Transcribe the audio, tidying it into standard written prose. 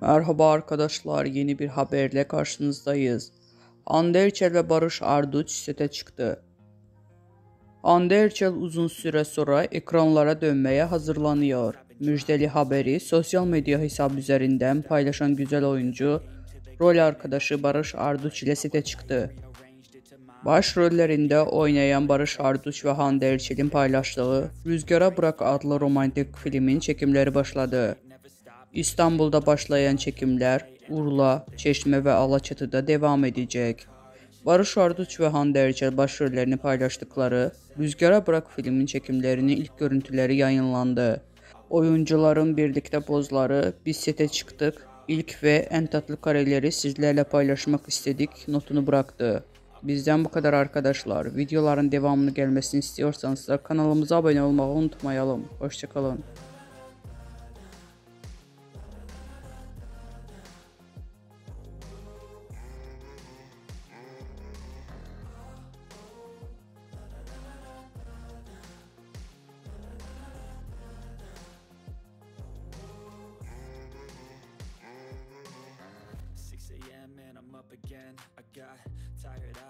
Merhaba arkadaşlar, yeni bir haberle karşınızdayız. Hande Erçel ve Barış Arduç sete çıktı. Hande Erçel uzun süre sonra ekranlara dönmeye hazırlanıyor. Müjdeli haberi sosyal medya hesabı üzerinden paylaşan güzel oyuncu, rol arkadaşı Barış Arduç ile sete çıktı. Başrollerinde oynayan Barış Arduç ve Hande Erçel'in paylaştığı Rüzgara Bırak adlı romantik filmin çekimleri başladı. İstanbul'da başlayan çekimler Urla, Çeşme ve Alaçatı'da devam edecek. Barış Arduç ve Hande Erçel başrollerini paylaştıkları Rüzgara Bırak filmin çekimlerinin ilk görüntüleri yayınlandı. Oyuncuların birlikte pozları "Biz sete çıktık, ilk ve en tatlı kareleri sizlerle paylaşmak istedik" notunu bıraktı. Bizden bu kadar arkadaşlar. Videoların devamını gelmesini istiyorsanız da kanalımıza abone olmayı unutmayalım. Hoşçakalın. AM and I'm up again. I got tired eyes.